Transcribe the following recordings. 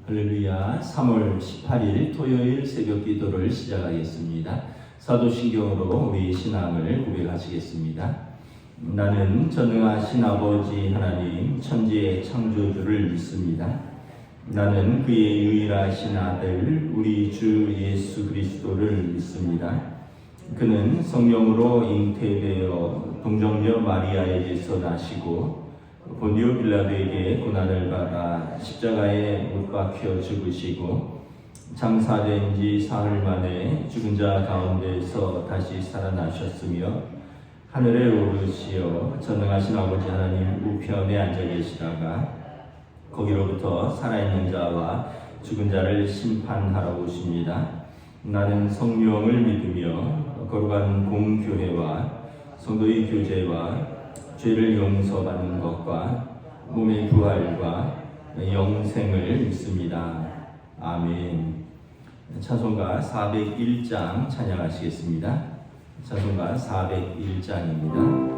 할렐루야. 3월 18일 토요일 새벽 기도를 시작하겠습니다. 사도신경으로 우리 신앙을 고백하시겠습니다. 나는 전능하신 아버지 하나님 천지의 창조주를 믿습니다. 나는 그의 유일하신 아들 우리 주 예수 그리스도를 믿습니다. 그는 성령으로 잉태되어 동정녀 마리아에게서 나시고 본디오 빌라도에게 고난을 받아 십자가에 못 박혀 죽으시고 장사된 지 사흘 만에 죽은 자 가운데서 다시 살아나셨으며 하늘에 오르시어 전능하신 아버지 하나님 우편에 앉아 계시다가 거기로부터 살아있는 자와 죽은 자를 심판하러 오십니다. 나는 성령을 믿으며 거룩한 공교회와 성도의 교제와 죄를 용서받는 것과 몸의 부활과 영생을 믿습니다. 아멘. 찬송가 401장 찬양하시겠습니다. 찬송가 401장입니다.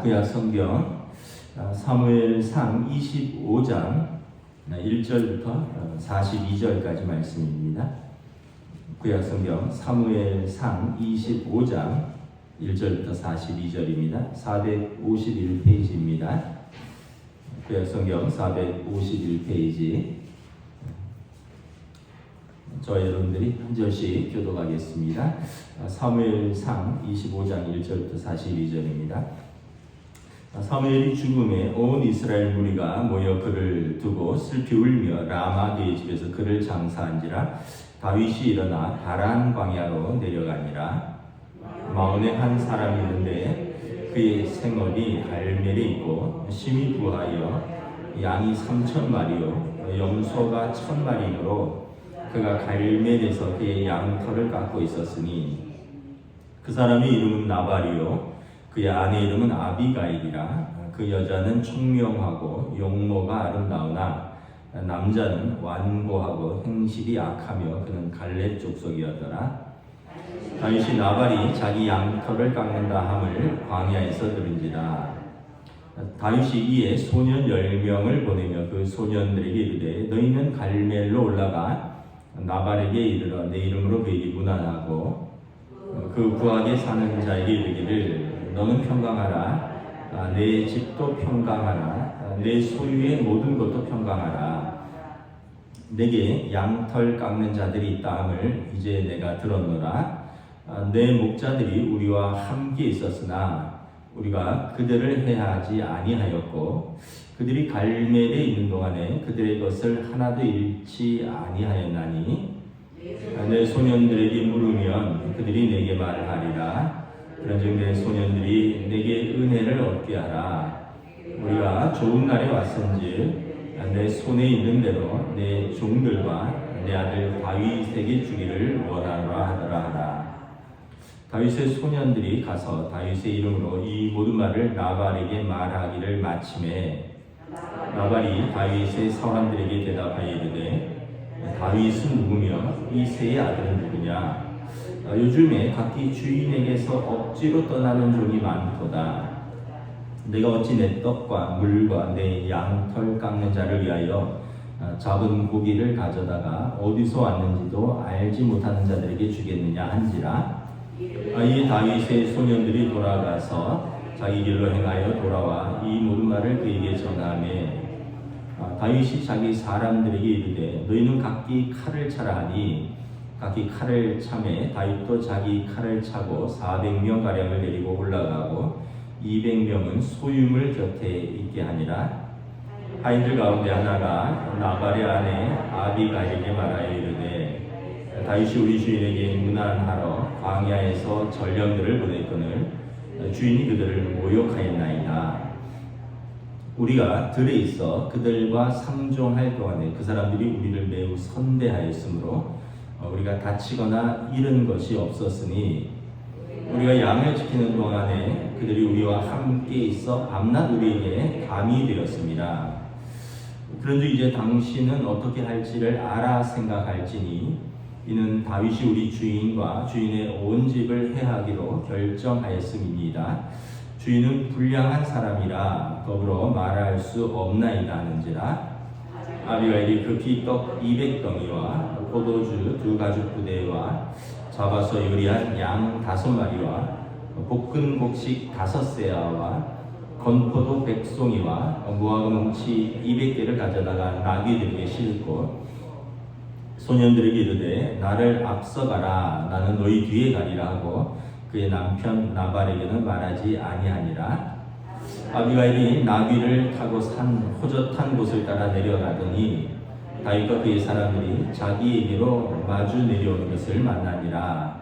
구약 성경 사무엘상 25장 1절부터 42절까지 말씀입니다. 구약 성경 사무엘상 25장 1절부터 42절입니다. 451페이지입니다. 구약 성경 451페이지. 저 여러분들이 한 절씩 교독하겠습니다. 사무엘상 25장 1절부터 42절입니다. 사무엘이 죽음에 온 이스라엘 무리가 모여 그를 두고 슬피 울며 라마 그의 집에서 그를 장사한지라 다윗이 일어나 바란 광야로 내려가니라. 마온에 한 사람이 있는데 그의 생업이 갈멜에 있고 심히 부하여 양이 3,000마리요 염소가 1,000마리이므로 그가 갈멜에서 그의 양털을 깎고 있었으니 그 사람의 이름은 나발이요 그의 아내 이름은 아비가일이라. 그 여자는 총명하고 용모가 아름다우나 남자는 완고하고 행실이 악하며 그는 갈렙 족속이었더라. 다윗이 나발이 자기 양털을 깎는다 함을 광야에서 들은지라. 다윗이 이에 소년 10명을 보내며 그 소년들에게 이르되 너희는 갈멜로 올라가 나발에게 이르러 내 이름으로 그에게 문안하고 그 구하게 사는 자에게 이르기를 너는 평강하라. 내 집도 평강하라. 내 소유의 모든 것도 평강하라. 내게 양털 깎는 자들이 있다 함을 이제 내가 들었노라. 내 목자들이 우리와 함께 있었으나 우리가 그들을 해하지 아니하였고 그들이 갈멜에 있는 동안에 그들의 것을 하나도 잃지 아니하였나니 내 소년들에게 물으면 그들이 내게 말을 하리라. 그런즉 내 소년들이 내게 은혜를 얻게 하라. 우리가 좋은 날에 왔은즉 내 손에 있는 대로 내 종들과 내 아들 다윗에게 주기를 원하노라 하더라 하라. 다윗의 소년들이 가서 다윗의 이름으로 이 모든 말을 나발에게 말하기를 마침에 나발이 다윗의 사람들에게 대답하여 이르되 다윗은 누구며 이새의 아들은 누구냐? 요즘에 각기 주인에게서 억지로 떠나는 종이 많도다. 내가 어찌 내 떡과 물과 내 양털 깎는 자를 위하여 잡은 고기를 가져다가 어디서 왔는지도 알지 못하는 자들에게 주겠느냐 한지라. 이에 다윗의 소년들이 돌아가서 자기 길로 행하여 돌아와 이 모든 말을 그에게 전하매 다윗이 자기 사람들에게 이르되 너희는 각기 칼을 차라 하니 각기 칼을 차매 다윗도 자기 칼을 차고 400명 가량을 데리고 올라가고 200명은 소유물 곁에 있게 하니라. 하인들 가운데 하나가 나발의 아내 아비가일에게 말하여 이르되 다윗이 우리 주인에게 문안하러 광야에서 전령들을 보냈거늘 주인이 그들을 모욕하였나이다. 우리가 들에 있어 그들과 상종할 동안에 그 사람들이 우리를 매우 선대하였으므로 우리가 다치거나 잃은 것이 없었으니 우리가 양을 지키는 동안에 그들이 우리와 함께 있어 밤낮 우리에게 감이 되었습니다. 그런즉 이제 당신은 어떻게 할지를 알아 생각할지니 이는 다윗이 우리 주인과 주인의 온 집을 해하기로 결정하였음이니이다. 주인은 불량한 사람이라 더불어 말할 수 없나이다 하는지라. 아비가일이 급히 떡 200덩이와 포도주 2가죽 부대와 잡아서 요리한 양 5마리와 볶은 곡식 5세아와 건포도 100송이와 무화과 뭉치 200개를 가져다가 나귀들에게 싣고 소년들에게 이르되 나를 앞서가라. 나는 너희 뒤에 가리라 하고 그의 남편 나발에게는 말하지 아니하니라. 아비가일이 나귀를 타고 산 호젓한 곳을 따라 내려가더니 다윗과 그의 사람들이 자기에게로 마주 내려오는 것을 만나니라.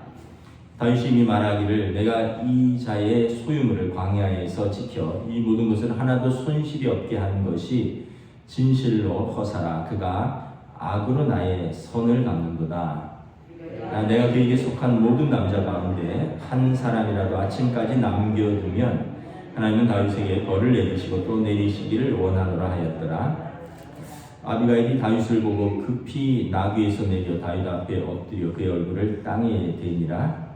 다윗이 이미 말하기를 내가 이 자의 소유물을 광야에서 지켜 이 모든 것을 하나도 손실이 없게 한 것이 진실로 허사라. 그가 악으로 나의 선을 갚는도다. 내가 그에게 속한 모든 남자 가운데 한 사람이라도 아침까지 남겨두면 하나님은 다윗에게 벌을 내리시고 또 내리시기를 원하노라 하였더라. 아비가일이 다윗을 보고 급히 나귀에서 내려 다윗 앞에 엎드려 그의 얼굴을 땅에 대니라.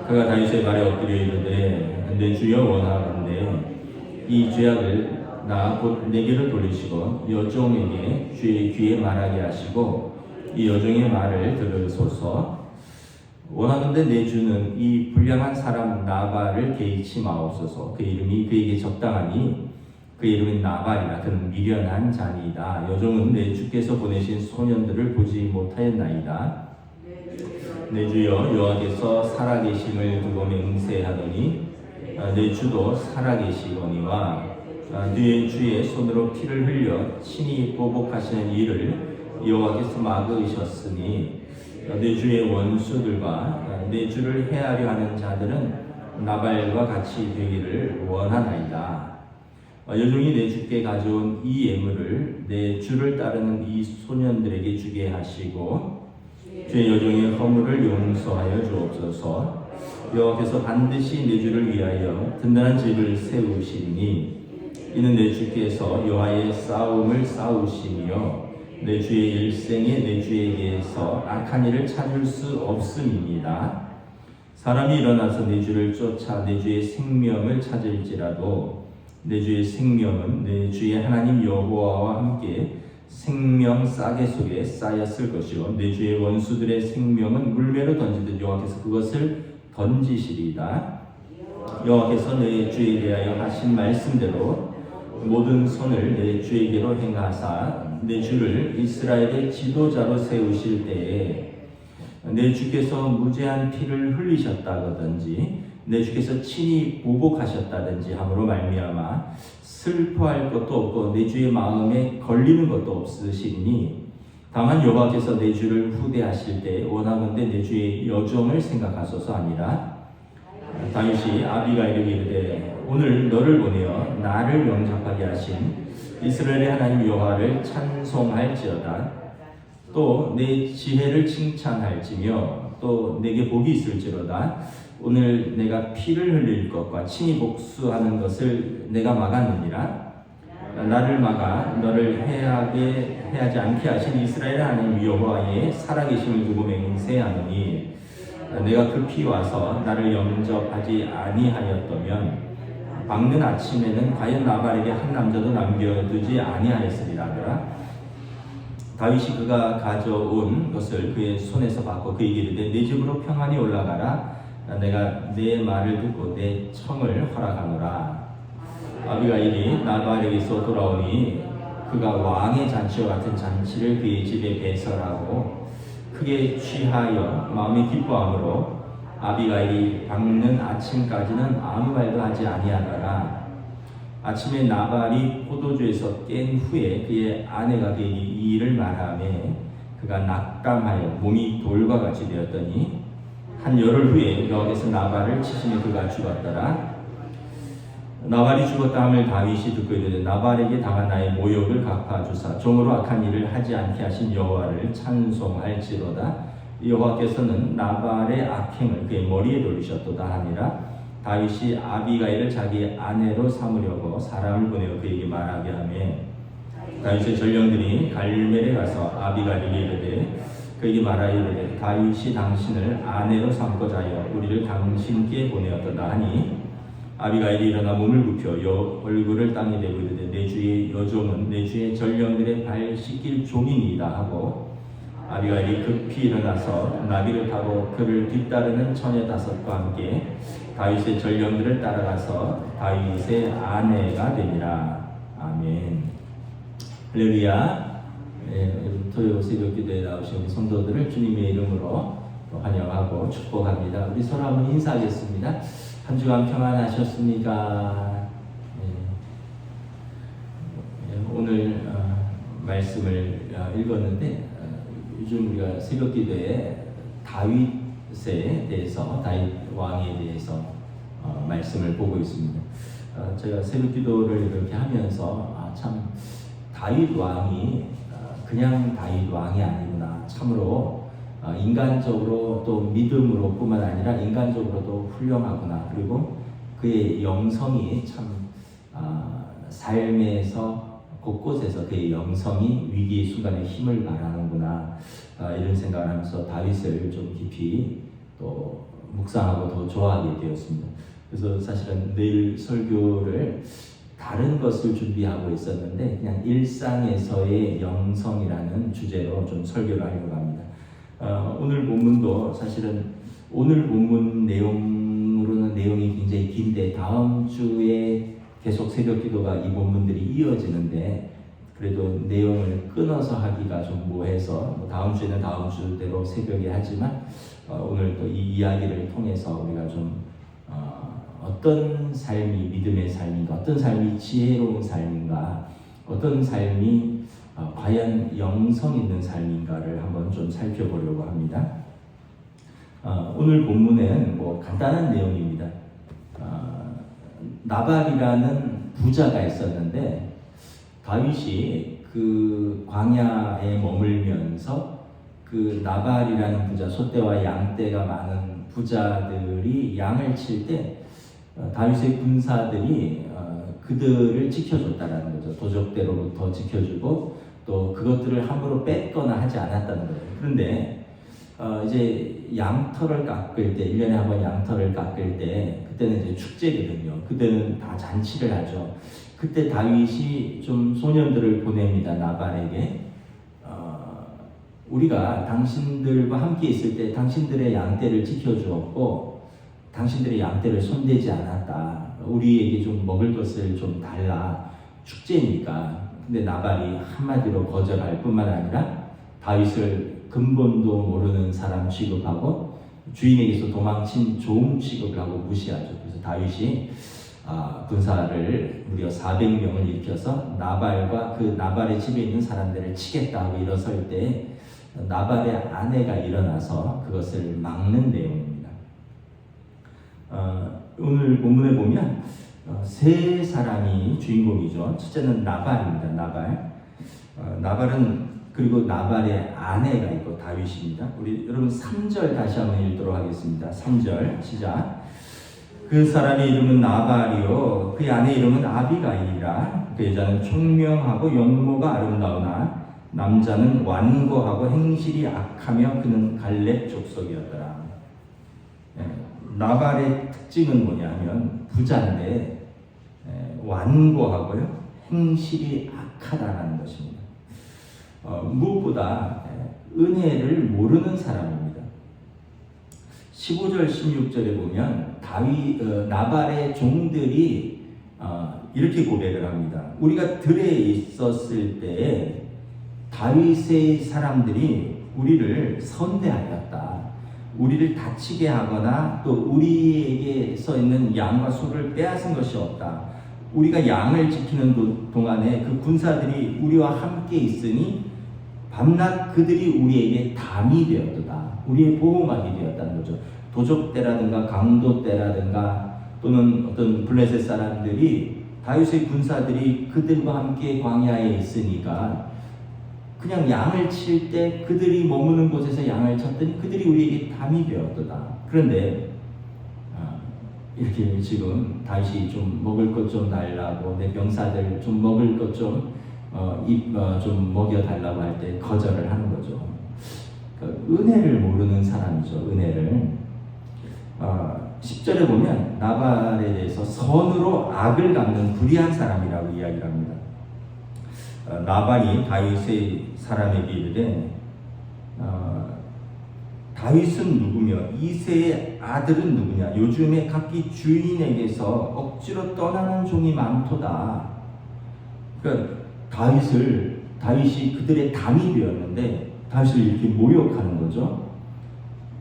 그가 다윗의 발에 엎드려 이르되 내 주여 원하건대 이 죄악을 나 곧 내게로 돌리시고 여종에게 주의 귀에 말하게 하시고 이 여종의 말을 들으소서. 원하건대 내 주는 이 불량한 사람 나발을 개의치 마옵소서. 그 이름이 그에게 적당하니 그 이름은 나발이라. 그는 미련한 자니이다. 여종은 내 주께서 보내신 소년들을 보지 못하였나이다. 내 주여 여호와께서 살아계심을 두고 맹세하더니 내 주도 살아계시거니와 내 주의 손으로 피를 흘려 친히 보복하시는 일을 여호와께서 막으셨으니 내 주의 원수들과 내 주를 해하려 하는 자들은 나발과 같이 되기를 원하나이다. 여종이 내 주께 가져온 이 예물을 내 주를 따르는 이 소년들에게 주게 하시고 주의 여종의 허물을 용서하여 주옵소서. 여호와께서 반드시 내 주를 위하여 든든한 집을 세우시니 이는 내 주께서 여호와의 싸움을 싸우시며 내 주의 일생에 내 주에게서 악한 일을 찾을 수 없음입니다. 사람이 일어나서 내 주를 쫓아 내 주의 생명을 찾을지라도 내 주의 생명은 내 주의 하나님 여호와와 함께 생명 싸개 속에 쌓였을 것이요 내 주의 원수들의 생명은 물매로 던지듯 여호와께서 그것을 던지시리이다. 여호와께서 내 주에 대하여 하신 말씀대로 모든 손을 내 주에게로 행하사 내 주를 이스라엘의 지도자로 세우실 때에 내 주께서 무죄한 피를 흘리셨다든지 내 주께서 친히 보복하셨다든지 함으로 말미암아 슬퍼할 것도 없고 내 주의 마음에 걸리는 것도 없으시니 다만 여호와께서 내 주를 후대하실 때 원하건대 내 주의 여종을 생각하소서 아니라 다윗이 아비가일에게 이르되 오늘 너를 보내어 나를 영접하게 하신 이스라엘의 하나님 여호와를 찬송할지어다. 또 내 지혜를 칭찬할지며 또 내게 복이 있을지로다. 오늘 내가 피를 흘릴 것과 친히 복수하는 것을 내가 막았느니라. 나를 막아 너를 해하지 않게 하신 이스라엘 하나님 여호와의 살아계심을 두고 맹세하노니 내가 급히 와서 나를 영접하지 아니하였다면 밝는 아침에는 과연 나발에게 한 남자도 남겨두지 아니하였으리라 하더라. 다윗이 그가 가져온 것을 그의 손에서 받고 그에게 이르되 내 집으로 평안히 올라가라. 내가 내 말을 듣고 내 청을 허락하노라. 아비가일이 나발에게서 돌아오니 그가 왕의 잔치와 같은 잔치를 그의 집에 배설하고 크게 취하여 마음이 기뻐함으로 아비가일이 밝는 아침까지는 아무 말도 하지 아니하더라. 아침에 나발이 포도주에서 깬 후에 그의 아내가 그에게 이 일을 말하매 그가 낙담하여 몸이 돌과 같이 되었더니 한 열흘 후에 여호와께서 나발을 치시니 그가 죽었더라. 나발이 죽었다 함을 다윗이 듣고 이르되 나발에게 당한 나의 모욕을 갚아주사 종으로 악한 일을 하지 않게 하신 여호와를 찬송할지로다. 여호와께서는 나발의 악행을 그의 머리에 돌리셨도다 하니라. 다윗이 아비가일을 자기 아내로 삼으려고 사람을 보내어 그에게 말하게 하매 다윗의 전령들이 갈멜에 가서 아비가일에게 이르되 그에게 말하여 이르되 다윗이 당신을 아내로 삼고자 하여 우리를 당신께 보내었도다 하니 아비가일이 일어나 몸을 굽혀 얼굴을 땅에 대고 이르되 내 주의 여종은 내 주의 전령들의 발 씻길 종이니이다 하고 아비가일이 급히 일어나서 나귀를 타고 그를 뒤따르는 처녀 다섯과 함께 다윗의 전령들을 따라가서 다윗의 아내가 되니라. 아멘. 할렐루야. 토요 새벽 기도에 나오신 우리 성도들을 주님의 이름으로 환영하고 축복합니다. 우리 서로 한번 인사하겠습니다. 한 주간 평안하셨습니까? 오늘 말씀을 읽었는데 요즘 우리가 새벽 기도에 다윗에 대해서 다윗 왕에 대해서 말씀을 보고 있습니다. 제가 새벽 기도를 이렇게 하면서 참 다윗 왕이 그냥 다윗 왕이 아니구나. 참으로 인간적으로 또 믿음으로 뿐만 아니라 인간적으로도 훌륭하구나. 그리고 그의 영성이 참 삶에서 곳곳에서 그의 영성이 위기의 순간에 힘을 발하는구나. 이런 생각을 하면서 다윗을 좀 깊이 또 묵상하고 더 좋아하게 되었습니다. 그래서 사실은 내일 설교를 다른 것을 준비하고 있었는데 그냥 일상에서의 영성이라는 주제로 좀 설교를 하려고 합니다. 오늘 본문도 사실은 오늘 본문 내용으로는 내용이 굉장히 긴데 다음 주에 계속 새벽 기도가 이 본문들이 이어지는데 그래도 내용을 끊어서 하기가 좀 뭐해서 다음 주에는 다음 주대로 새벽에 하지만 오늘 또 이 이야기를 통해서 우리가 좀 어떤 삶이 믿음의 삶인가, 어떤 삶이 지혜로운 삶인가, 어떤 삶이 과연 영성 있는 삶인가를 한번 좀 살펴보려고 합니다. 오늘 본문은 뭐 간단한 내용입니다. 나발이라는 부자가 있었는데 다윗이 그 광야에 머물면서 그 나발이라는 부자, 소떼와 양떼가 많은 부자들이 양을 칠 때 다윗의 군사들이 그들을 지켜줬다라는 거죠. 도적대로부터 지켜주고 또 그것들을 함부로 뺏거나 하지 않았다는 거예요. 그런데 이제 양털을 깎을 때 1년에 한 번 양털을 깎을 때 그때는 이제 축제거든요. 그때는 다 잔치를 하죠. 그때 다윗이 좀 소년들을 보냅니다. 나발에게 우리가 당신들과 함께 있을 때 당신들의 양떼를 지켜주었고 당신들의 양떼를 손대지 않았다. 우리에게 좀 먹을 것을 좀 달라. 축제니까. 근데 나발이 한마디로 거절할 뿐만 아니라 다윗을 근본도 모르는 사람 취급하고 주인에게서 도망친 종 취급을 하고 무시하죠. 그래서 다윗이 군사를 무려 400명을 일으켜서 나발과 그 나발의 집에 있는 사람들을 치겠다 하고 일어설 때 나발의 아내가 일어나서 그것을 막는 내용입니다. 오늘 본문에 보면 세 사람이 주인공이죠. 첫째는 나발입니다. 나발은 그리고 나발의 아내가 있고 다윗입니다. 우리 여러분 3절 다시 한번 읽도록 하겠습니다. 3절 시작. 그 사람의 이름은 나발이요 그 아내 이름은 아비가일이라. 그 여자는 총명하고 용모가 아름다우나 남자는 완고하고 행실이 악하며 그는 갈렙 족속이었더라. 나발의 특징은 뭐냐면 부자인데 완고하고요 행실이 악하다는 것입니다. 무엇보다 은혜를 모르는 사람입니다. 15절 16절에 보면 나발의 종들이 이렇게 고백을 합니다. 우리가 들에 있었을 때 다윗의 사람들이 우리를 선대하였다. 우리를 다치게 하거나 또 우리에게서 있는 양과 소를 빼앗은 것이 없다. 우리가 양을 지키는 동안에 그 군사들이 우리와 함께 있으니 밤낮 그들이 우리에게 담이 되었도다. 우리의 보호막이 되었다는 거죠. 도적 때라든가 강도 때라든가 또는 어떤 블레셋 사람들이 다윗의 군사들이 그들과 함께 광야에 있으니까 그냥 양을 칠 때 그들이 머무는 곳에서 양을 쳤더니 그들이 우리에게 담이 되었도다. 그런데 이렇게 지금 다윗이 좀 먹을 것 좀 달라고 내 병사들 좀 먹을 것 좀 먹여달라고 할 때 거절을 하는 거죠. 그러니까 은혜를 모르는 사람이죠. 은혜를 10절에 보면 나발에 대해서 선으로 악을 갚는 불의한 사람이라고 이야기를 합니다. 나발이 다윗의 사람에게 이르되 다윗은 누구며 이새의 아들은 누구냐? 요즘에 각기 주인에게서 억지로 떠나는 종이 많도다. 그러니까 다윗이 그들의 담이 되었는데 다윗을 이렇게 모욕하는 거죠.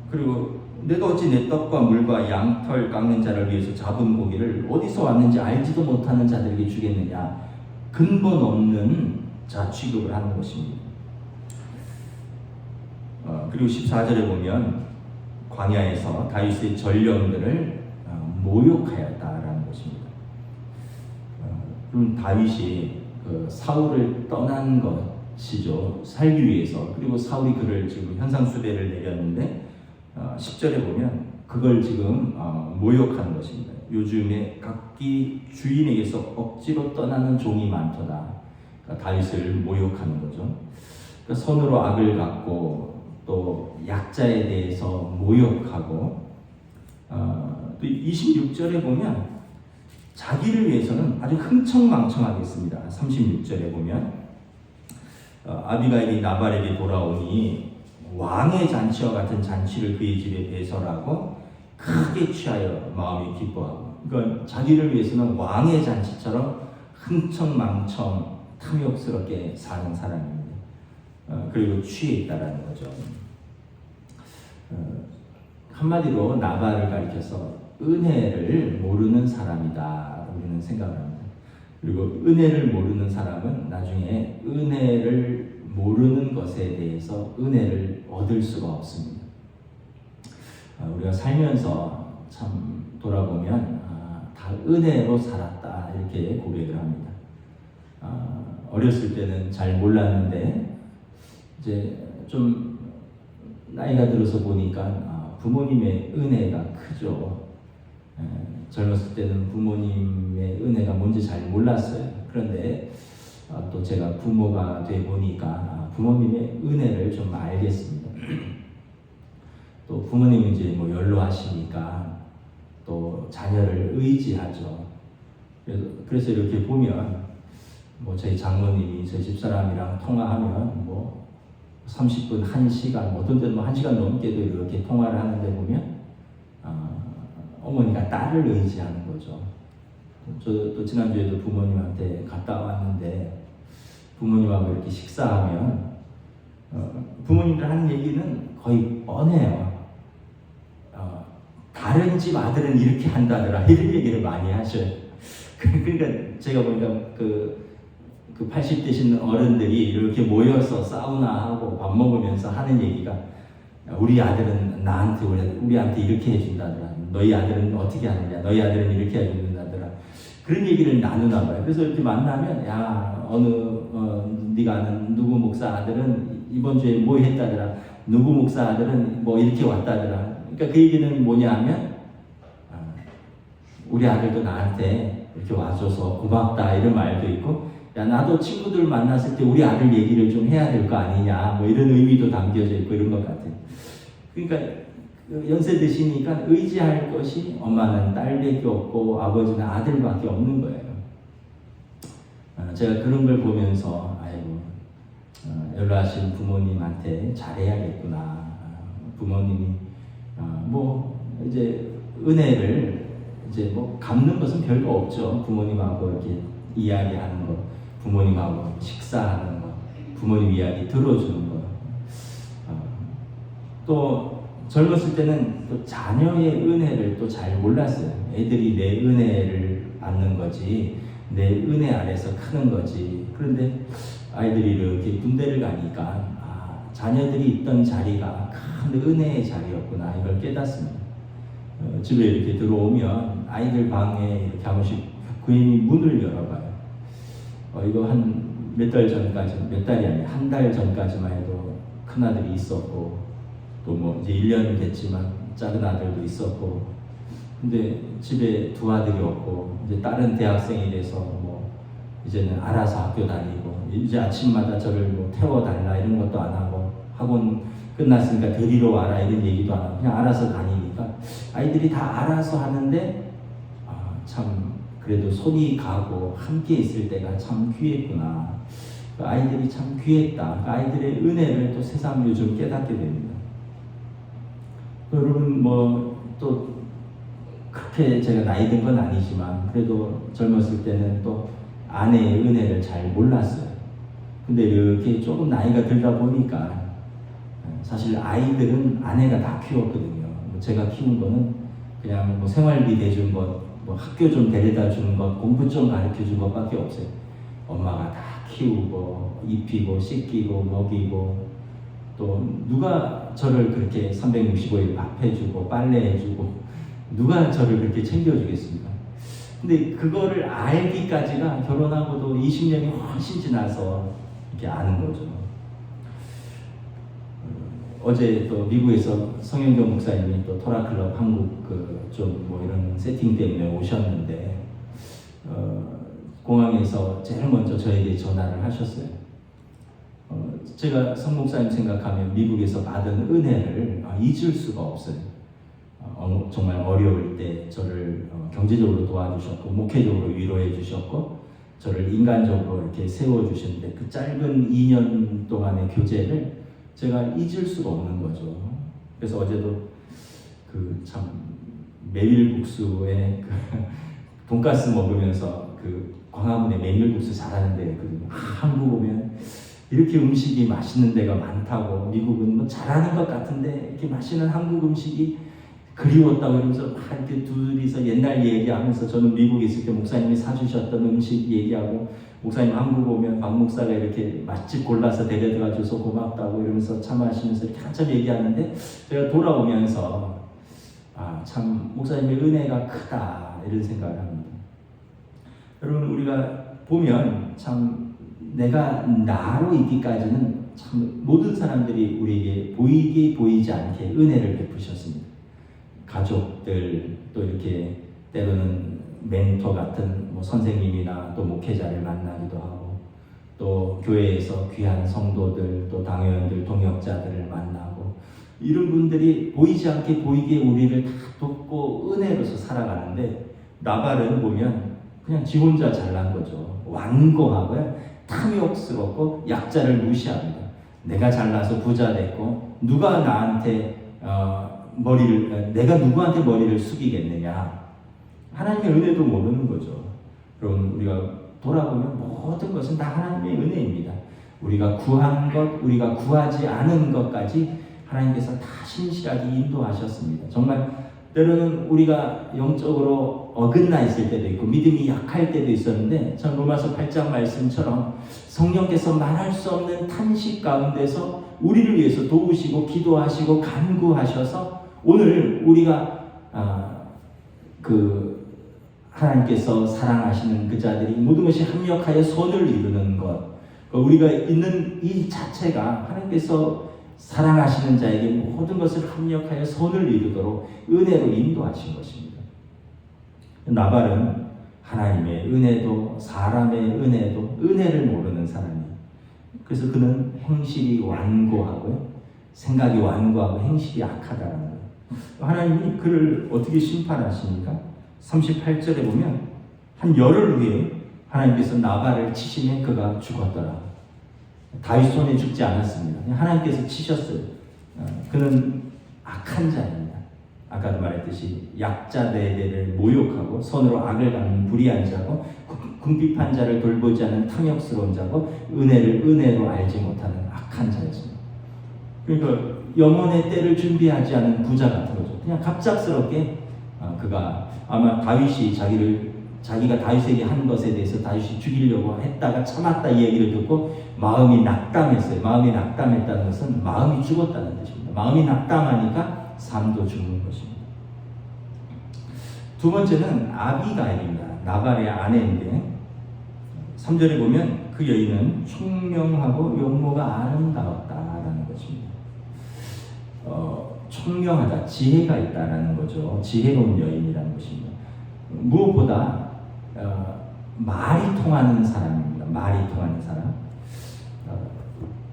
그리고 내가 어찌 내 떡과 물과 양털 깎는 자를 위해서 잡은 고기를 어디서 왔는지 알지도 못하는 자들에게 주겠느냐? 근본 없는 자 취급을 하는 것입니다. 그리고 14절에 보면 광야에서 다윗의 전령들을 모욕하였다라는 것입니다. 그럼 다윗이 사울을 떠난 것이죠. 살기 위해서. 그리고 사울이 그를 지금 현상수배를 내렸는데 10절에 보면 그걸 지금 모욕하는 것입니다. 요즘에 각기 주인에게서 억지로 떠나는 종이 많도다. 그러니까 다윗을 모욕하는 거죠. 그러니까 선으로 악을 갚고 또 약자에 대해서 모욕하고 또 26절에 보면 자기를 위해서는 아주 흥청망청하겠습니다. 36절에 보면 아비가일이 나발에게 돌아오니 왕의 잔치와 같은 잔치를 그의 집에 배설하고 크게 취하여 마음이 기뻐하고, 그러니까 자기를 위해서는 왕의 잔치처럼 흥청망청 탐욕스럽게 사는 사람입니다. 그리고 취해 있다라는 거죠. 한마디로 나발을 가리켜서 은혜를 모르는 사람이다 우리는 생각을 합니다. 그리고 은혜를 모르는 사람은 나중에 은혜를 모르는 것에 대해서 은혜를 얻을 수가 없습니다. 우리가 살면서 참 돌아보면 다 은혜로 살았다 이렇게 고백을 합니다. 어렸을 때는 잘 몰랐는데 이제 좀 나이가 들어서 보니까 부모님의 은혜가 크죠. 젊었을 때는 부모님의 은혜가 뭔지 잘 몰랐어요. 그런데 또 제가 부모가 돼 보니까 부모님의 은혜를 좀 알겠습니다. 또 부모님이 이제 뭐 연로하시니까 또 자녀를 의지하죠. 그래서 이렇게 보면 뭐 저희 장모님이 저희 집사람이랑 통화하면 뭐 30분, 1시간, 어떤 때는 뭐 1시간 넘게도 이렇게 통화를 하는데 보면 어머니가 딸을 의지하는 거죠. 또 지난주에도 부모님한테 갔다 왔는데 부모님하고 이렇게 식사하면 부모님들 하는 얘기는 거의 뻔해요. 다른 집 아들은 이렇게 한다더라 이런 얘기를 많이 하셔요. 그러니까 제가 보니까 그 80 되신 어른들이 이렇게 모여서 사우나하고 밥 먹으면서 하는 얘기가 우리 아들은 나한테 우리한테 이렇게 해준다더라. 너희 아들은 어떻게 하느냐. 너희 아들은 이렇게 해준다더라. 그런 얘기를 나누나 봐요. 그래서 이렇게 만나면 야 네가 아는 누구 목사 아들은 이번 주에 뭐 했다더라. 누구 목사 아들은 뭐 이렇게 왔다더라. 그러니까 그 얘기는 뭐냐 하면 우리 아들도 나한테 이렇게 와줘서 고맙다 이런 말도 있고 야 나도 친구들 만났을 때 우리 아들 얘기를 좀 해야 될 거 아니냐 뭐 이런 의미도 담겨져 있고 이런 것 같아요. 그러니까 연세 드시니까 의지할 것이 엄마는 딸밖에 없고 아버지는 아들밖에 없는 거예요. 제가 그런 걸 보면서 아이고 연로하신 부모님한테 잘해야겠구나. 부모님이 뭐 이제 은혜를 이제 뭐 갚는 것은 별거 없죠. 부모님하고 이렇게 이야기하는 거, 부모님하고 식사하는 거, 부모님 이야기 들어주는 거. 또 젊었을 때는 또 자녀의 은혜를 또 잘 몰랐어요. 애들이 내 은혜를 받는 거지, 내 은혜 아래서 크는 거지. 그런데 아이들이 이렇게 군대를 가니까 자녀들이 있던 자리가 큰 은혜의 자리였구나 이걸 깨닫습니다. 집에 이렇게 들어오면 아이들 방에 이렇게 한 번씩 부인이 문을 열어봐요. 이거 한 몇 달 전까지, 몇 달이 아니라 한 달 전까지만 해도 큰 아들이 있었고 또 뭐 이제 1년 됐지만 작은 아들도 있었고 근데 집에 두 아들이 없고 이제 다른 대학생이 돼서 뭐 이제는 알아서 학교 다니고 이제 아침마다 저를 뭐 태워달라 이런 것도 안 하고 학원 끝났으니까 데리러 와라 이런 얘기도 안 하고 그냥 알아서 다니니까 아이들이 다 알아서 하는데 참 그래도 손이 가고 함께 있을 때가 참 귀했구나. 그 아이들이 참 귀했다. 그 아이들의 은혜를 또 새삼 요즘 깨닫게 됩니다. 여러분 뭐 또 그렇게 제가 나이 든 건 아니지만 그래도 젊었을 때는 또 아내의 은혜를 잘 몰랐어요. 근데 이렇게 조금 나이가 들다 보니까 사실 아이들은 아내가 다 키웠거든요. 제가 키운 거는 그냥 뭐 생활비 대준 것, 뭐 학교 좀 데려다 주는 것, 공부 좀 가르쳐 준 것밖에 없어요. 엄마가 다 키우고 입히고 씻기고 먹이고 또 누가 저를 그렇게 365일 밥 해주고 빨래 해주고 누가 저를 그렇게 챙겨주겠습니까? 근데 그거를 알기까지가 결혼하고도 20년이 훨씬 지나서 이렇게 아는 거죠. 어제 또 미국에서 성현경 목사님이 또 토라클럽 한국 좀 뭐 이런 세팅 때문에 오셨는데 공항에서 제일 먼저 저에게 전화를 하셨어요. 제가 성 목사님 생각하면 미국에서 받은 은혜를 잊을 수가 없어요. 정말 어려울 때 저를 경제적으로 도와주셨고 목회적으로 위로해 주셨고 저를 인간적으로 이렇게 세워주셨는데 그 짧은 2년 동안의 교제를 제가 잊을 수가 없는 거죠. 그래서 어제도 그 참 메밀국수에 돈가스 먹으면서 그 광화문에 메밀국수 잘하는 데가 있거든요. 한국 오면 이렇게 음식이 맛있는 데가 많다고 미국은 뭐 잘하는 것 같은데 이렇게 맛있는 한국 음식이 그리웠다고 이러면서 막 이렇게 둘이서 옛날 얘기하면서 저는 미국에 있을 때 목사님이 사주셨던 음식 얘기하고 목사님 한국 오면 박 목사가 이렇게 맛집 골라서 데려다 줘서 고맙다고 이러면서 차 마시면서 이렇게 한참 얘기하는데 제가 돌아오면서 참 목사님의 은혜가 크다 이런 생각을 합니다. 여러분 우리가 보면 참 내가 나로 있기까지는 참 모든 사람들이 우리에게 보이게 보이지 않게 은혜를 베푸셨습니다. 가족들 또 이렇게 때로는 멘토 같은 선생님이나 또 목회자를 만나기도 하고, 또 교회에서 귀한 성도들, 또 당회원들, 동역자들을 만나고, 이런 분들이 보이지 않게 보이게 우리를 다 돕고 은혜로서 살아가는데, 나발은 보면 그냥 지 혼자 잘난 거죠. 완고하고요, 탐욕스럽고 약자를 무시합니다. 내가 잘나서 부자 됐고 누가 나한테 내가 누구한테 머리를 숙이겠느냐. 하나님의 은혜도 모르는 거죠. 여러분, 우리가 돌아보면 모든 것은 다 하나님의 은혜입니다. 우리가 구한 것, 우리가 구하지 않은 것까지 하나님께서 다 신실하게 인도하셨습니다. 정말 때로는 우리가 영적으로 어긋나 있을 때도 있고 믿음이 약할 때도 있었는데, 전 로마서 8장 말씀처럼 성령께서 말할 수 없는 탄식 가운데서 우리를 위해서 도우시고 기도하시고 간구하셔서 오늘 우리가 하나님께서 사랑하시는 그 자들이 모든 것이 합력하여 선을 이루는 것, 우리가 있는 이 자체가 하나님께서 사랑하시는 자에게 모든 것을 합력하여 선을 이루도록 은혜로 인도하신 것입니다. 나발은 하나님의 은혜도 사람의 은혜도 은혜를 모르는 사람이에요. 그래서 그는 행실이 완고하고 생각이 완고하고 행실이 악하다는 거예요. 하나님이 그를 어떻게 심판하십니까? 38절에 보면 한 열흘 후에 하나님께서 나발을 치시면 그가 죽었더라. 다윗 손에 죽지 않았습니다. 하나님께서 치셨어요. 그는 악한 자입니다. 아까도 말했듯이 약자들을 모욕하고 손으로 악을 갚는 불의한 자고, 궁핍한 자를 돌보지 않는 탐욕스러운 자고, 은혜를 은혜로 알지 못하는 악한 자였습니다. 그러니까 영혼의 때를 준비하지 않은 부자 같은 거죠. 그냥 갑작스럽게 그가 아마 다윗이 자기가 다윗에게 한 것에 대해서 다윗이 죽이려고 했다가 참았다 이 얘기를 듣고 마음이 낙담했어요. 마음이 낙담했다는 것은 마음이 죽었다는 뜻입니다. 마음이 낙담하니까 삶도 죽는 것입니다. 두 번째는 아비가일입니다. 나발의 아내인데 3절에 보면 그 여인은 총명하고 용모가 아름다웠다라는 것입니다. 총명하다, 지혜가 있다라는 거죠. 지혜로운 여인이라는 것입니다. 무엇보다 말이 통하는 사람입니다. 말이 통하는 사람.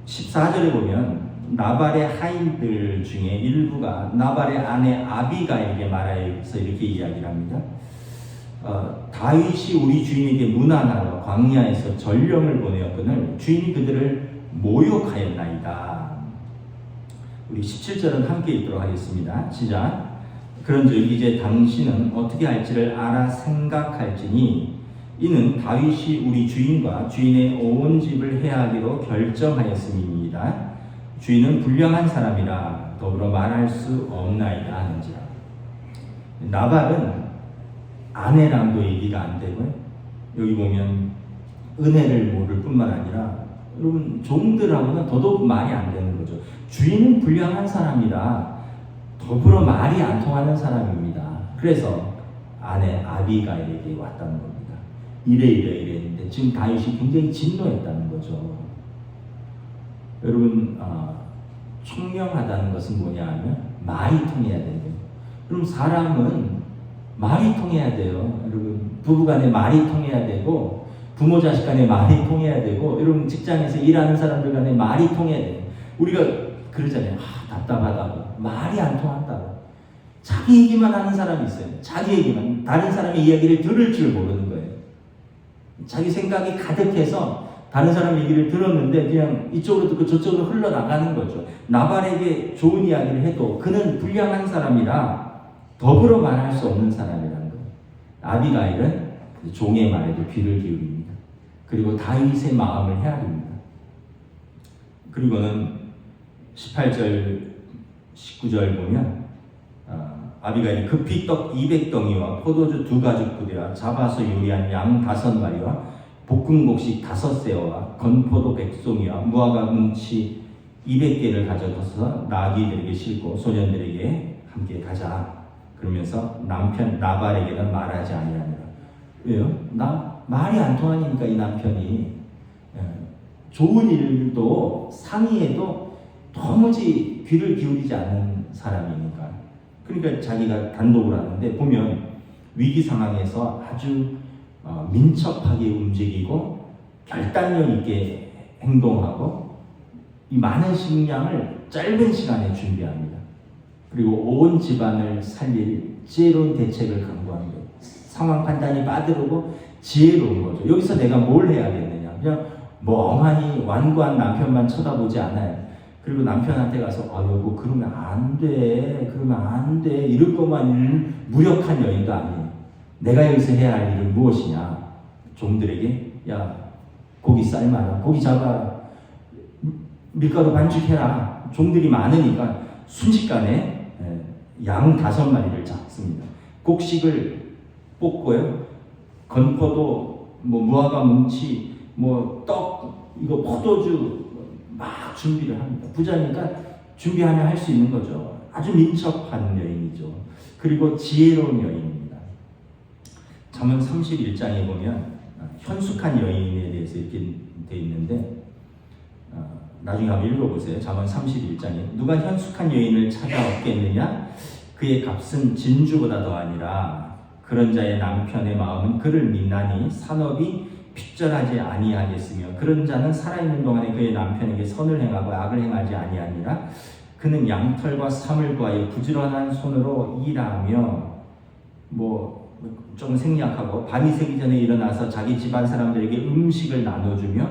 14절에 보면 나발의 하인들 중에 일부가 나발의 아내 아비가에게 말하여서 이렇게 이야기를 합니다. 다윗이 우리 주인에게 문하나와 광야에서 전령을 보내었거늘 주인이 그들을 모욕하였나이다. 우리 17절은 함께 읽도록 하겠습니다. 시작. 그런즉 이제 당신은 어떻게 할지를 알아 생각할지니 이는 다윗이 우리 주인과 주인의 온 집을 해하기로 결정하였음입니다. 주인은 불량한 사람이라 더불어 말할 수 없나이다 하는지라. 나발은 아내랑도 얘기가 안 되고요. 여기 보면 은혜를 모를 뿐만 아니라 여러분 종들하고는 더더욱 말이 안 되는 거죠. 주인은 불량한 사람이라 더불어 말이 안 통하는 사람입니다. 그래서 아내 아비가일에게 왔다는 겁니다. 이랬는데 지금 다윗이 굉장히 진노했다는 거죠. 여러분 총명하다는 것은 뭐냐 하면 말이 통해야 돼요. 그럼 사람은 말이 통해야 돼요. 여러분 부부간에 말이 통해야 되고 부모 자식 간에 말이 통해야 되고 여러분 직장에서 일하는 사람들 간에 말이 통해야 돼요. 우리가 그러잖아요. 답답하다고 말이 안 통한다고. 자기 얘기만 하는 사람이 있어요. 자기 얘기만. 다른 사람의 이야기를 들을 줄 모르는 거예요. 자기 생각이 가득해서 다른 사람 얘기를 들었는데 그냥 이쪽으로 듣고 저쪽으로 흘러나가는 거죠. 나발에게 좋은 이야기를 해도 그는 불량한 사람이라 더불어 말할 수 없는 사람이라는 거예요. 아비가일은 종의 말에도 귀를 기울입니다. 그리고 다윗의 마음을 헤아립니다. 그리고는 18절 19절 보면 아비가일이 급히 떡 200덩이와 포도주 2가죽 부대와 잡아서 요리한 양 5마리와 볶은 곡식 5새와 건포도 100송이와 무화과 뭉치 200개를 가져가서 나귀들에게 싣고 소년들에게 함께 가자. 그러면서 남편 나발에게는 말하지 아니하니라. 왜요? 말이 안 통하니까 이 남편이 좋은 일도 상의해도 도무지 귀를 기울이지 않는 사람이니까. 그러니까 자기가 단독으로 하는데 보면 위기 상황에서 아주 민첩하게 움직이고 결단력 있게 행동하고 이 많은 식량을 짧은 시간에 준비합니다. 그리고 온 집안을 살릴 지혜로운 대책을 강구하는 거예요. 상황 판단이 빠르고 지혜로운 거죠. 여기서 내가 뭘 해야겠느냐. 그냥 멍하니 완고한 남편만 쳐다보지 않아요. 그리고 남편한테 가서 여보 그러면 안 돼. 그러면 안 돼. 이런 것만 무력한 여인도 아니에요. 내가 여기서 해야 할 일은 무엇이냐. 종들에게 야 고기 삶아라. 고기 잡아라. 밀가루 반죽해라. 종들이 많으니까 순식간에 양 5마리를 잡습니다. 곡식을 볶고요. 건포도, 무화과 뭉치, 떡, 이거 포도주 막 준비를 합니다. 부자니까 준비하면 할 수 있는 거죠. 아주 민첩한 여인이죠. 그리고 지혜로운 여인입니다. 잠언 31장에 보면 현숙한 여인에 대해서 이렇게 돼 있는데 나중에 한번 읽어보세요. 잠언 31장에 누가 현숙한 여인을 찾아 얻겠느냐? 그의 값은 진주보다 더하니라. 그런 자의 남편의 마음은 그를 믿나니 산업이 핍절하지 아니하겠으며 그런 자는 살아있는 동안에 그의 남편에게 선을 행하고 악을 행하지 아니하니라. 그는 양털과 삼을 구하여 부지런한 손으로 일하며 좀 생략하고 밤이 새기 전에 일어나서 자기 집안 사람들에게 음식을 나눠주며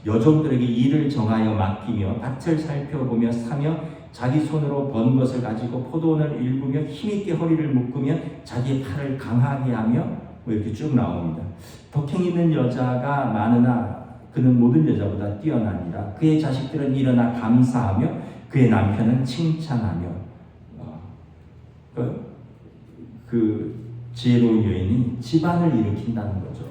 여종들에게 일을 정하여 맡기며 밭을 살펴보며 사며 자기 손으로 번 것을 가지고 포도원을 일구며 힘있게 허리를 묶으며 자기의 팔을 강하게 하며 이렇게 쭉 나옵니다. 덕행 있는 여자가 많으나 그는 모든 여자보다 뛰어나니라. 그의 자식들은 일어나 감사하며 그의 남편은 칭찬하며 그 지혜로운 여인이 집안을 일으킨다는 거죠.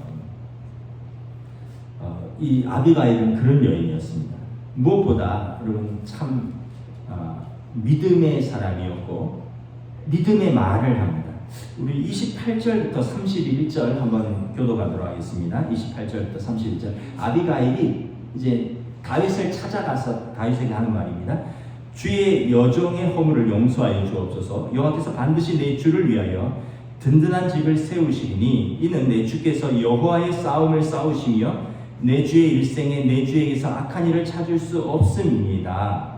이 아비가일은 그런 여인이었습니다. 무엇보다 여러분 참 믿음의 사람이었고 믿음의 말을 합니다. 우리 28절부터 31절 한번 교도하도록 하겠습니다. 28절부터 31절. 아비가일이 이제 다윗을 찾아가서 다윗에게 하는 말입니다. 주의 여종의 허물을 용서하여 주옵소서. 여호와께서 반드시 내 주를 위하여 든든한 집을 세우시리니 이는 내 주께서 여호와의 싸움을 싸우시며 내 주의 일생에 내 주에게서 악한 일을 찾을 수 없음입니다.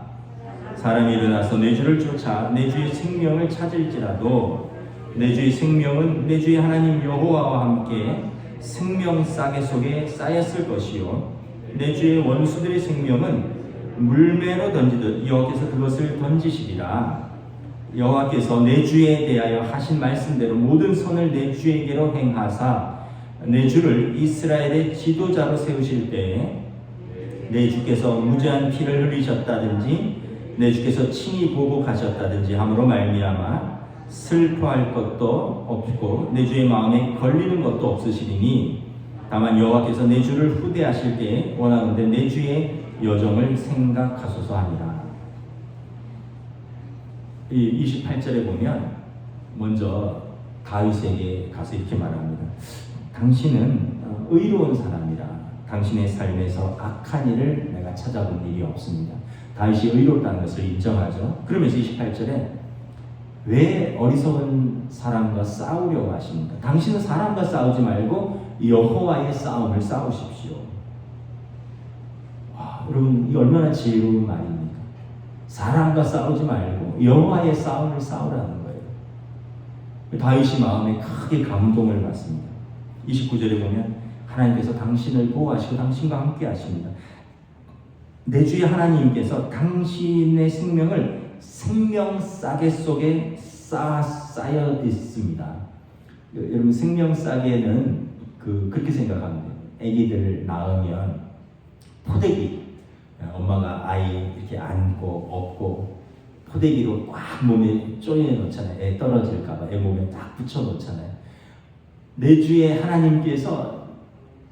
사람이 일어나서 내 주를 쫓아 내 주의 생명을 찾을지라도 내 주의 생명은 내 주의 하나님 여호와와 함께 생명 싸개 속에 쌓였을 것이요 내 주의 원수들의 생명은 물매로 던지듯 여호와께서 그것을 던지시리라. 여호와께서 내 주에 대하여 하신 말씀대로 모든 선을 내 주에게로 행하사 내 주를 이스라엘의 지도자로 세우실 때에 내 주께서 무죄한 피를 흘리셨다든지 내 주께서 친히 보복하셨다든지 함으로 말미암아 슬퍼할 것도 없고 내 주의 마음에 걸리는 것도 없으시리니 다만 여호와께서 내 주를 후대하실 때에 원하는데 내 주의 여정을 생각하소서 하니라. 이 28절에 보면 먼저 다윗에게 가서 이렇게 말합니다. 당신은 의로운 사람이라 당신의 삶에서 악한 일을 내가 찾아본 일이 없습니다. 다윗이 의롭다는 것을 인정하죠. 그러면서 28절에 왜 어리석은 사람과 싸우려고 하십니까? 당신은 사람과 싸우지 말고 여호와의 싸움을 싸우십시오. 와, 여러분 이 얼마나 지혜로운 말입니까? 사람과 싸우지 말고 여호와의 싸움을 싸우라는 거예요. 다윗이 마음에 크게 감동을 받습니다. 29절에 보면 하나님께서 당신을 보호하시고 당신과 함께 하십니다. 내 주의 하나님께서 당신의 생명을 생명 싸개 속에 쌓여 있습니다. 여러분 생명 싸개는 그렇게 생각하면 돼요. 아기들 낳으면 포대기 엄마가 아이 이렇게 안고 업고 포대기로 꽉 몸에 쪼여 놓잖아요. 애 떨어질까봐 애 몸에 딱 붙여 놓잖아요. 내 주의 하나님께서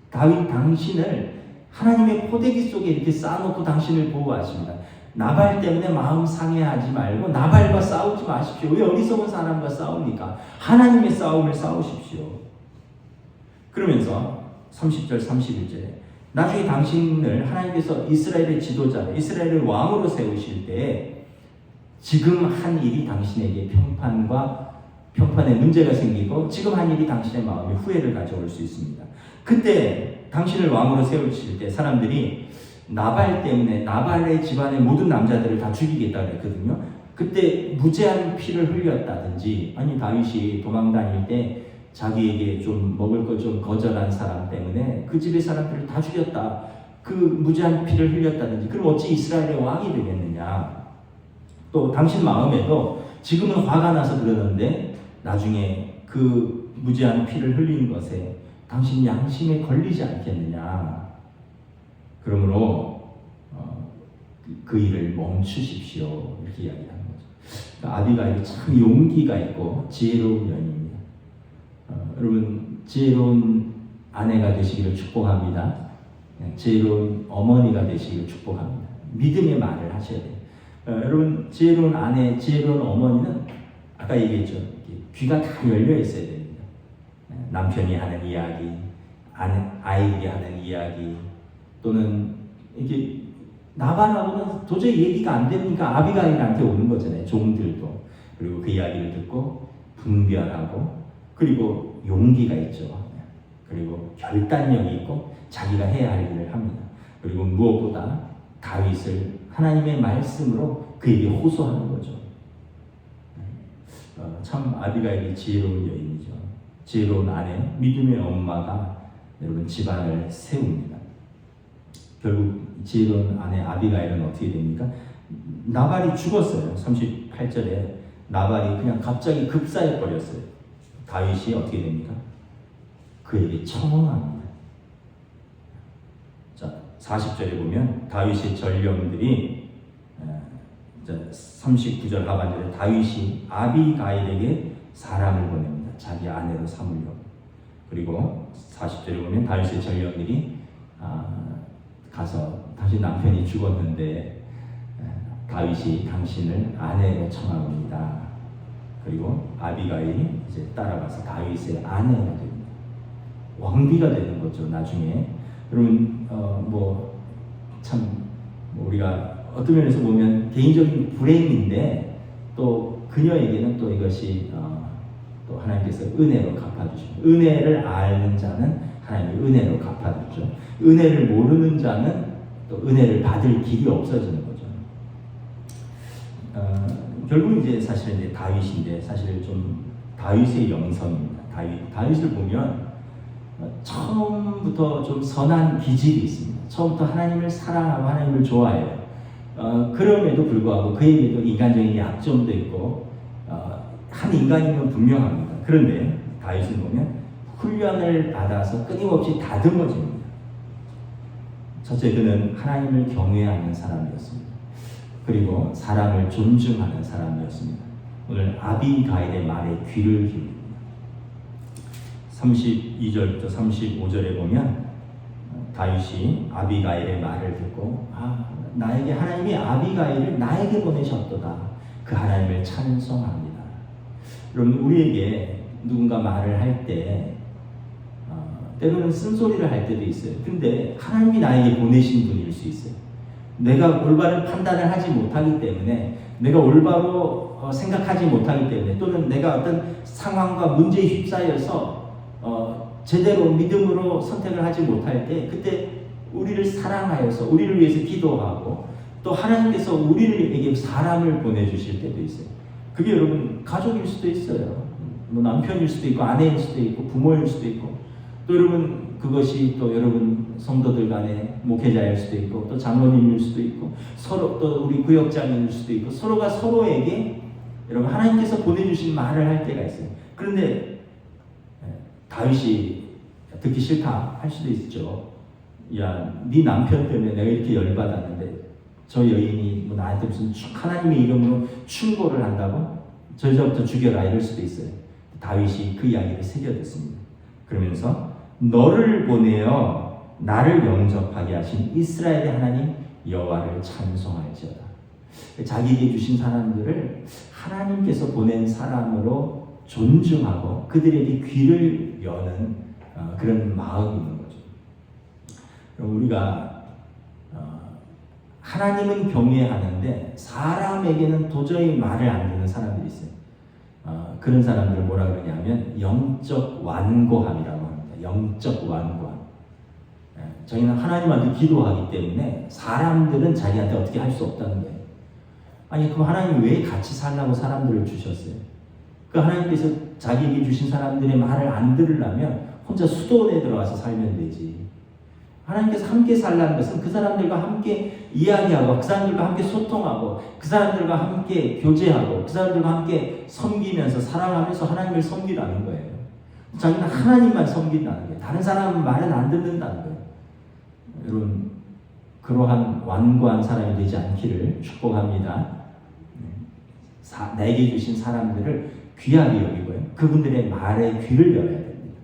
다윗 당신을 하나님의 포대기 속에 이렇게 쌓아놓고 당신을 보호하십니다. 나발 때문에 마음 상해하지 말고 나발과 싸우지 마십시오. 왜 어리석은 사람과 싸웁니까? 하나님의 싸움을 싸우십시오. 그러면서 30절 31절에 나중에 당신을 하나님께서 이스라엘의 지도자, 이스라엘을 왕으로 세우실 때 지금 한 일이 당신에게 평판과 평판에 문제가 생기고 지금 한 일이 당신의 마음에 후회를 가져올 수 있습니다. 그때 당신을 왕으로 세우실 때 사람들이 나발 때문에 나발의 집안의 모든 남자들을 다 죽이겠다 그랬거든요. 그때 무제한 피를 흘렸다든지 아니 다윗이 도망 다닐 때 자기에게 좀 먹을 것 좀 거절한 사람 때문에 그 집의 사람들을 다 죽였다. 그 무제한 피를 흘렸다든지 그럼 어찌 이스라엘의 왕이 되겠느냐. 또 당신 마음에도 지금은 화가 나서 그러는데 나중에 그 무제한 피를 흘린 것에 당신 양심에 걸리지 않겠느냐. 그러므로 그 일을 멈추십시오. 이렇게 이야기하는 거죠. 그러니까 아비가일이 참 용기가 있고 지혜로운 여인입니다. 여러분 지혜로운 아내가 되시기를 축복합니다. 지혜로운 어머니가 되시기를 축복합니다. 믿음의 말을 하셔야 돼요. 여러분 지혜로운 아내, 지혜로운 어머니는 아까 얘기했죠. 귀가 다 열려 있어야 됩니다. 남편이 하는 이야기, 아이들이 하는 이야기, 또는 이게 나발하고는 도저히 얘기가 안 되니까 아비가일한테 오는 거잖아요. 종들도. 그리고 그 이야기를 듣고 분별하고 그리고 용기가 있죠. 그리고 결단력이 있고 자기가 해야 할 일을 합니다. 그리고 무엇보다 다윗을 하나님의 말씀으로 그에게 호소하는 거죠. 참 아비가일이 지혜로운 여인이죠. 지혜로운 아내, 믿음의 엄마가 여러분 집안을 세웁니다. 결국 지혜로운 아내 아비가일은 어떻게 됩니까? 나발이 죽었어요. 38절에 나발이 그냥 갑자기 급사해 버렸어요. 다윗이 어떻게 됩니까? 그에게 청혼합니다. 자, 40절에 보면 다윗의 전령들이 39절 하반절에 다윗이 아비가일에게 사람을 보냅니다. 자기 아내로 삼으려고. 그리고 40절에 보면 다윗의 전령들이 가서 당신 남편이 죽었는데 다윗이 당신을 아내로 청합니다. 그리고 아비가일이 이제 따라가서 다윗의 아내가 됩니다. 왕비가 되는 거죠. 나중에 여러분 우리가 어떤 면에서 보면 개인적인 불행인데 또 그녀에게는 또 이것이 또 하나님께서 은혜로 갚아주십니다. 은혜를 아는 자는 하나님의 은혜로 갚아주죠. 은혜를 모르는 자는 또 은혜를 받을 길이 없어지는 거죠. 결국 이제 사실 이제 다윗인데 사실 좀 다윗의 영성입니다. 다윗을 보면 처음부터 좀 선한 기질이 있습니다. 처음부터 하나님을 사랑하고 하나님을 좋아해요. 그럼에도 불구하고 그에게도 인간적인 약점도 있고 한 인간이면 분명합니다. 그런데 다윗을 보면 훈련을 받아서 끊임없이 다듬어집니다. 첫째, 그는 하나님을 경외하는 사람이었습니다. 그리고 사람을 존중하는 사람이었습니다. 오늘 아비가일의 말에 귀를 기울입니다. 32절부터 35절에 보면 다윗이 아비가일의 말을 듣고 나에게 하나님이 아비가일을 나에게 보내셨도다. 그 하나님을 찬송합니다. 여러분 우리에게 누군가 말을 할 때 때로는 쓴소리를 할 때도 있어요. 근데 하나님이 나에게 보내신 분일 수 있어요. 내가 올바른 판단을 하지 못하기 때문에 내가 올바로 생각하지 못하기 때문에 또는 내가 어떤 상황과 문제에 휩싸여서 제대로 믿음으로 선택을 하지 못할 때 그때 우리를 사랑하여서 우리를 위해서 기도하고 또 하나님께서 우리에게 사람을 보내주실 때도 있어요. 그게 여러분 가족일 수도 있어요. 뭐 남편일 수도 있고 아내일 수도 있고 부모일 수도 있고 또 여러분 그것이 또 여러분 성도들 간에 목회자일 수도 있고 또 장로님일 수도 있고 서로 또 우리 구역장일 수도 있고 서로가 서로에게 여러분 하나님께서 보내주신 말을 할 때가 있어요. 그런데 다윗이 듣기 싫다 할 수도 있죠. 야, 네 남편 때문에 내가 이렇게 열받았는데 저 여인이 뭐 나한테 무슨 하나님의 이름으로 충고를 한다고? 저 여자부터 죽여라 이럴 수도 있어요. 다윗이 그 이야기를 새겨듣습니다. 그러면서 너를 보내어 나를 영접하게 하신 이스라엘의 하나님 여호와를 찬송할지어다. 자기에게 주신 사람들을 하나님께서 보낸 사람으로 존중하고 그들에게 귀를 여는 그런 마음이 있는 거죠. 우리가 하나님은 경외하는데 사람에게는 도저히 말을 안 듣는 사람들이 있어요. 그런 사람들을 뭐라 그러냐면 영적 완고함이라고 합니다. 영적 완고함. 저희는 하나님한테 기도하기 때문에 사람들은 자기한테 어떻게 할 수 없다는 거예요. 아니 그럼 하나님이 왜 같이 살라고 사람들을 주셨어요? 그 하나님께서 자기에게 주신 사람들의 말을 안 들으려면 혼자 수도원에 들어가서 살면 되지. 하나님께서 함께 살라는 것은 그 사람들과 함께 이야기하고 그 사람들과 함께 소통하고 그 사람들과 함께 교제하고 그 사람들과 함께 섬기면서 사랑하면서 하나님을 섬기라는 거예요. 자기는 하나님만 섬긴다는 거예요. 다른 사람은 말은 안 듣는다는 거예요. 여러분 그러한 완고한 사람이 되지 않기를 축복합니다. 내게 주신 사람들을 귀하게 여기고요. 그분들의 말에 귀를 열어야 됩니다.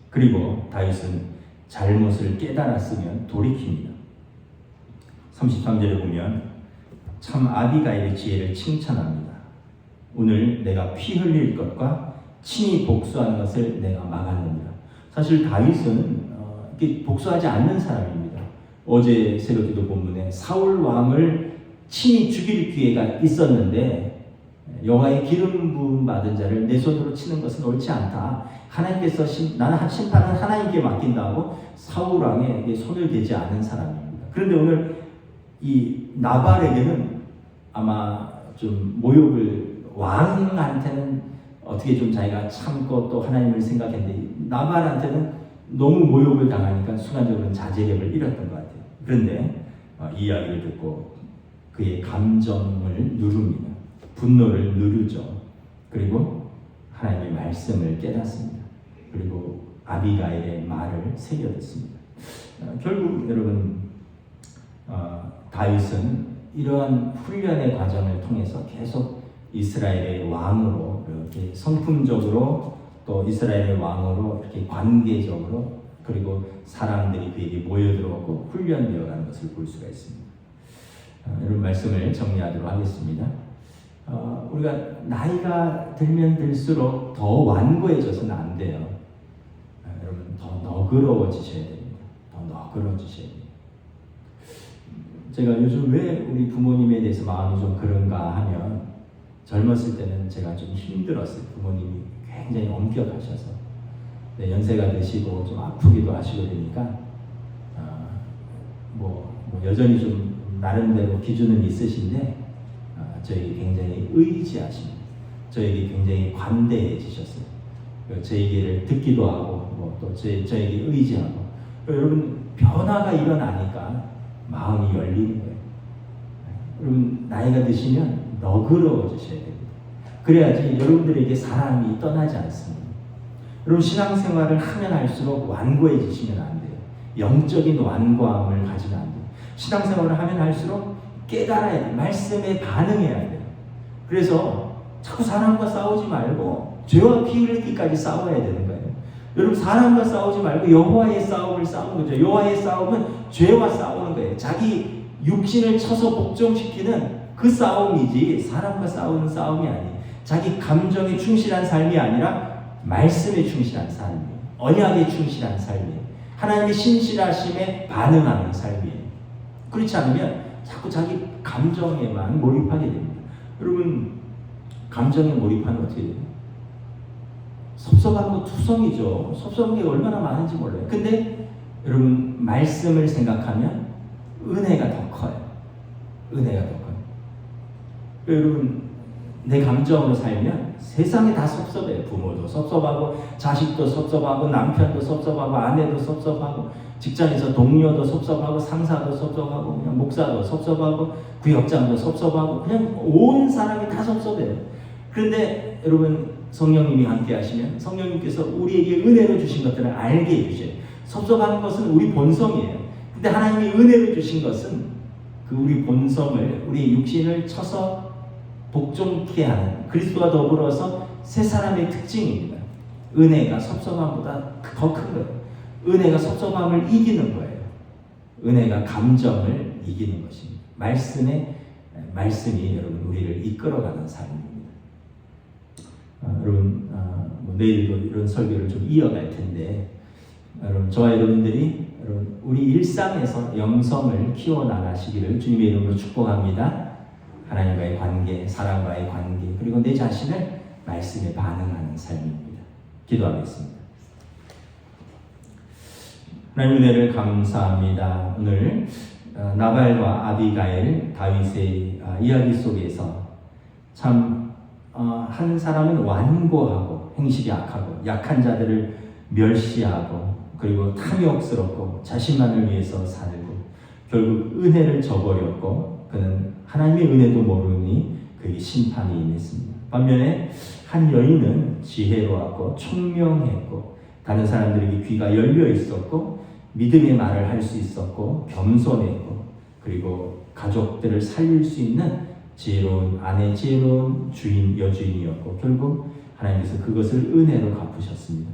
그리고 다윗은 잘못을 깨달았으면 돌이킵니다. 33절에 보면 참 아비가일의 지혜를 칭찬합니다. 오늘 내가 피 흘릴 것과 친히 복수하는 것을 내가 막았느니라. 사실 다윗은 복수하지 않는 사람입니다. 어제 새벽기도 본문에 사울 왕을 친히 죽일 기회가 있었는데 여호와의 기름 부음 받은 자를 내 손으로 치는 것은 옳지 않다. 하나님께서 나는 심판은 하나님께 맡긴다고 사울 왕에게 손을 대지 않은 사람입니다. 그런데 오늘 이 나발에게는 아마 좀 모욕을 왕한테는 어떻게 좀 자기가 참고 또 하나님을 생각했는데 나발한테는 너무 모욕을 당하니까 순간적으로는 자제력을 잃었던 것 같아요. 그런데 이 이야기를 듣고 그의 감정을 누릅니다. 분노를 누르죠. 그리고 하나님의 말씀을 깨닫습니다. 그리고 아비가일의 말을 새겨듣습니다. 결국 여러분 다윗은 이러한 훈련의 과정을 통해서 계속 이스라엘의 왕으로 이렇게 성품적으로 또 이스라엘의 왕으로 이렇게 관계적으로 그리고 사람들이 그에게 모여들어오고 훈련되어가는 것을 볼 수가 있습니다. 여러분 말씀을 정리하도록 하겠습니다. 우리가 나이가 들면 들수록 더 완고해져서는 안 돼요. 여러분 더 너그러워지셔야 됩니다. 더 너그러워지셔야 됩니다. 제가 요즘 왜 우리 부모님에 대해서 마음이 좀 그런가 하면 젊었을 때는 제가 좀 힘들었어요. 부모님이 굉장히 엄격하셔서 연세가 드시고 좀 아프기도 하시고 되니까 여전히 좀 나름대로 기준은 있으신데 저에게 굉장히 의지하십니다. 저에게 굉장히 관대해지셨어요. 제 얘기를 듣기도 하고 또 저에게 의지하고 여러분 변화가 일어나니까 마음이 열리는 거예요. 여러분 나이가 드시면 너그러워지셔야 됩니다. 그래야지 여러분들에게 사랑이 떠나지 않습니다. 여러분 신앙생활을 하면 할수록 완고해지시면 안 돼요. 영적인 완고함을 가지면 안 돼요. 신앙생활을 하면 할수록 깨달아야 돼요. 말씀에 반응해야 돼요. 그래서 자꾸 사람과 싸우지 말고 죄와 피 흘리기까지 싸워야 되는 거예요. 여러분 사람과 싸우지 말고 여호와의 싸움을 싸우는 거죠. 여호와의 싸움은 죄와 싸우는 거예요. 자기 육신을 쳐서 복종시키는 그 싸움이지 사람과 싸우는 싸움이 아니에요. 자기 감정에 충실한 삶이 아니라 말씀에 충실한 삶이에요. 언약에 충실한 삶이에요. 하나님의 신실하심에 반응하는 삶이에요. 그렇지 않으면 자꾸 자기 감정에만 몰입하게 됩니다. 여러분 감정에 몰입하면 어떻게 돼요? 섭섭한 거 투성이죠. 섭섭한 게 얼마나 많은지 몰라요. 근데 여러분 말씀을 생각하면 은혜가 더 커요. 은혜가 더 커요. 여러분 내 감정으로 살면 세상이 다 섭섭해요. 부모도 섭섭하고 자식도 섭섭하고 남편도 섭섭하고 아내도 섭섭하고 직장에서 동료도 섭섭하고 상사도 섭섭하고 그냥 목사도 섭섭하고 구역장도 섭섭하고 그냥 온 사람이 다 섭섭해요. 그런데 여러분 성령님이 함께 하시면 성령님께서 우리에게 은혜로 주신 것들을 알게 해주셔요. 섭섭한 것은 우리 본성이에요. 근데 하나님이 은혜로 주신 것은 그 우리 본성을 우리 육신을 쳐서 복종케 하는 그리스도와 더불어서 새 사람의 특징입니다. 은혜가 섭섭함보다 더 큰 거예요. 은혜가 섭섭함을 이기는 거예요. 은혜가 감정을 이기는 것입니다. 말씀이 여러분 우리를 이끌어가는 삶입니다. 여러분 내일도 이런 설교를 좀 이어갈 텐데 여러분 저와 여러분들이 우리 일상에서 영성을 키워나가시기를 주님의 이름으로 축복합니다. 하나님과의 관계, 사람과의 관계, 그리고 내 자신을 말씀에 반응하는 삶입니다. 기도하겠습니다. 하나님 은혜를 감사합니다. 오늘 나발과 아비가일 다윗의 이야기 속에서 참 한 사람은 완고하고 행실이 악하고 약한 자들을 멸시하고 그리고 탐욕스럽고 자신만을 위해서 살고 결국 은혜를 저버렸고 그는 하나님의 은혜도 모르니 그에게 심판이 임했습니다. 반면에 한 여인은 지혜로웠고 총명했고 다른 사람들에게 귀가 열려 있었고 믿음의 말을 할 수 있었고 겸손했고 그리고 가족들을 살릴 수 있는 지혜로운 아내, 지혜로운 주인, 여주인이었고 결국 하나님께서 그것을 은혜로 갚으셨습니다.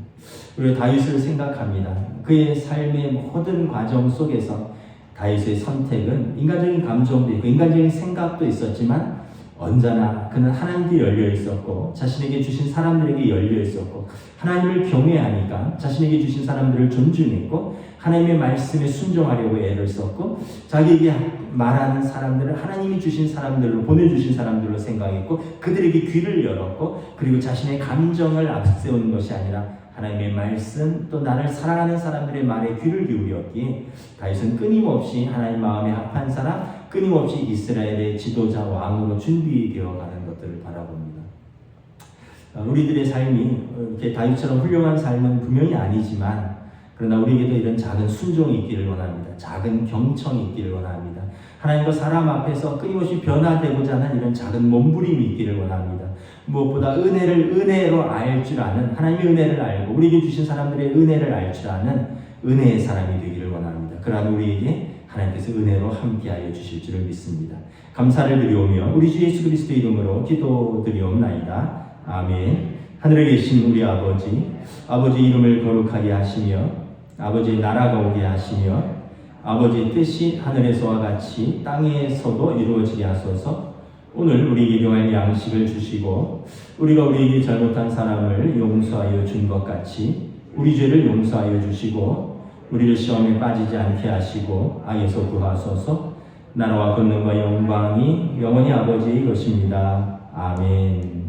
우리가 다윗을 생각합니다. 그의 삶의 모든 과정 속에서 다윗의 선택은 인간적인 감정도 있고 인간적인 생각도 있었지만 언제나 그는 하나님께 열려 있었고 자신에게 주신 사람들에게 열려 있었고 하나님을 경외하니까 자신에게 주신 사람들을 존중했고 하나님의 말씀에 순종하려고 애를 썼고 자기에게 말하는 사람들을 하나님이 주신 사람들로 보내주신 사람들로 생각했고 그들에게 귀를 열었고 그리고 자신의 감정을 앞세우는 것이 아니라 하나님의 말씀 또 나를 사랑하는 사람들의 말에 귀를 기울였기에 다윗은 끊임없이 하나님 마음에 합한 사람 끊임없이 이스라엘의 지도자 왕으로 준비되어 가는 것들을 바라봅니다. 우리들의 삶이 이렇게 다윗처럼 훌륭한 삶은 분명히 아니지만 그러나 우리에게도 이런 작은 순종이 있기를 원합니다. 작은 경청이 있기를 원합니다. 하나님과 사람 앞에서 끊임없이 변화되고자 하는 이런 작은 몸부림이 있기를 원합니다. 무엇보다 은혜를 은혜로 알 줄 아는 하나님의 은혜를 알고 우리에게 주신 사람들의 은혜를 알 줄 아는 은혜의 사람이 되기를 원합니다. 그러한 우리에게 하나님께서 은혜로 함께하여 주실 줄을 믿습니다. 감사를 드리오며 우리 주 예수 그리스도 이름으로 기도드리옵나이다. 아멘. 하늘에 계신 우리 아버지 이름을 거룩하게 하시며 아버지의 나라가 오게 하시며 아버지의 뜻이 하늘에서와 같이 땅에서도 이루어지게 하소서. 오늘 우리에게 용할 양식을 주시고 우리가 우리에게 잘못한 사람을 용서하여 준 것 같이 우리 죄를 용서하여 주시고 우리를 시험에 빠지지 않게 하시고 악에서 구하소서. 나라와 권능과 영광이 영원히 아버지의 것입니다. 아멘.